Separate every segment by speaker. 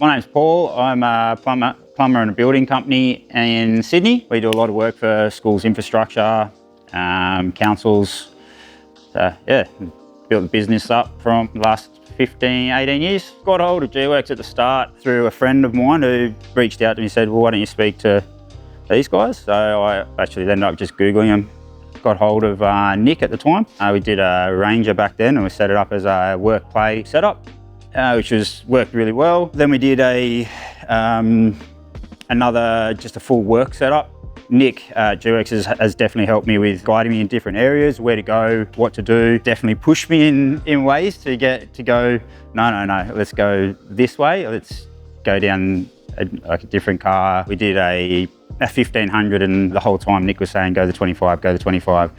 Speaker 1: My name's Paul. I'm a plumber in a building company in Sydney. We do a lot of work for schools' infrastructure, councils. So yeah, built the business up from the last 15, 18 years. Got hold of GWorks at the start through a friend of mine who reached out to me and said, well, why don't you speak to these guys? So I actually ended up just Googling them. Got hold of Nick at the time. We did a Ranger back then and we set it up as a work play setup, which worked really well. Then we did just a full work setup. Nick at GWorks has definitely helped me with guiding me in different areas, where to go, what to do. Definitely pushed me in ways to go, no, let's go this way. Let's go down a different car. We did a 1500 and the whole time Nick was saying, go the 25, go the 25.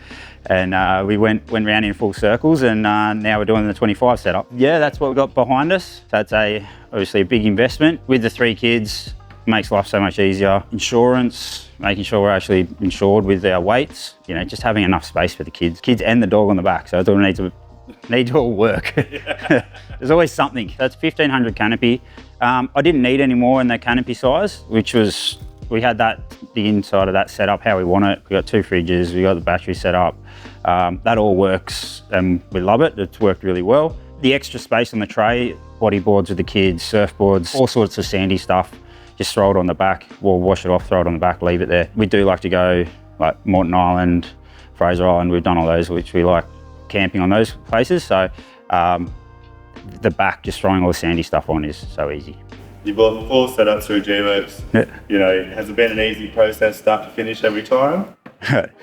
Speaker 1: And we went round in full circles and now we're doing the 25 setup. Yeah, that's what we got behind us. That's obviously a big investment. With the 3 kids, makes life so much easier. Insurance, making sure we're actually insured with our weights. You know, just having enough space for the kids and the dog on the back. So it all need to all work. Yeah. There's always something. That's 1500 canopy. I didn't need any more in the canopy size, which was, we had the inside of that set up how we want it. We got 2 fridges, we got the battery set up. That all works and we love it. It's worked really well. The extra space on the tray, bodyboards with the kids, surfboards, all sorts of sandy stuff. Just throw it on the back, we'll wash it off, throw it on the back, leave it there. We do like to go like Moreton Island, Fraser Island, we've done all those, which we like camping on those places. So the back, just throwing all the sandy stuff on is so easy.
Speaker 2: You bought the full setup through GWorks.
Speaker 1: Yeah.
Speaker 2: You know, has it been an easy process, start to finish every time?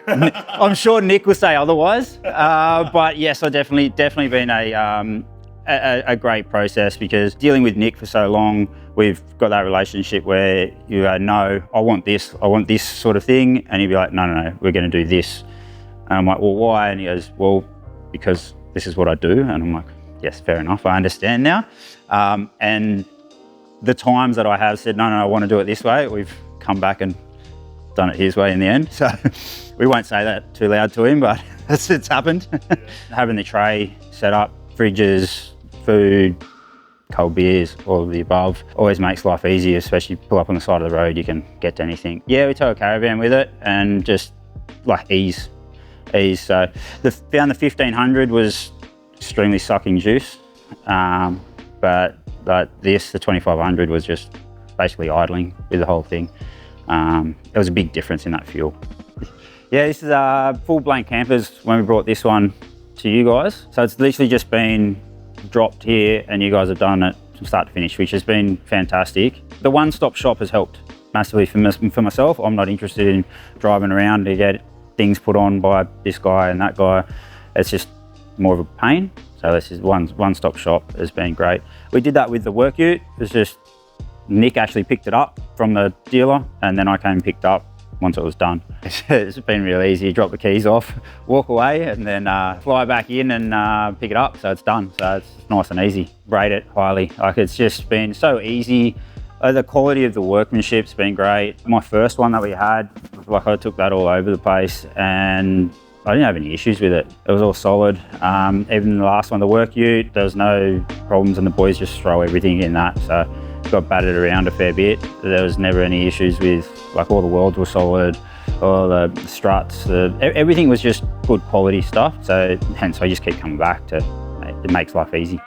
Speaker 1: I'm sure Nick will say otherwise, but yes, I definitely been a great process, because dealing with Nick for so long, we've got that relationship where you go, no, I want this sort of thing, and he'd be like, no, we're going to do this. And I'm like, well, why? And he goes, well, because this is what I do. And I'm like, yes, fair enough, I understand now. And the times that I have said, no, I want to do it this way, we've come back and done it his way in the end. So we won't say that too loud to him, but it's happened. Yeah. Having the tray set up, fridges, food, cold beers, all of the above, always makes life easier, especially pull up on the side of the road, you can get to anything. Yeah, we tow a caravan with it and just like ease. So found the 1500 was extremely sucking juice, but the 2500 was just basically idling with the whole thing. There was a big difference in that fuel. Yeah, this is full blank campers when we brought this one to you guys. So it's literally just been dropped here and you guys have done it from start to finish, which has been fantastic. The one-stop shop has helped massively for myself. I'm not interested in driving around to get things put on by this guy and that guy. It's just more of a pain. So this is one-stop shop has been great. We did that with the work ute. It's just Nick actually picked it up from the dealer and then I came and picked up once it was done. It's been real easy. Drop the keys off, walk away and then fly back in and pick it up. So it's done. So it's nice and easy. Rate it highly. Like, it's just been so easy. The quality of the workmanship's been great. My first one that we had, like I took that all over the place and I didn't have any issues with it. It was all solid. Even the last one, the work ute, there was no problems and the boys just throw everything in that. So got battered around a fair bit. There was never any issues with, like, all the welds were solid, all the struts, everything was just good quality stuff. So hence I just keep coming back to, it makes life easy.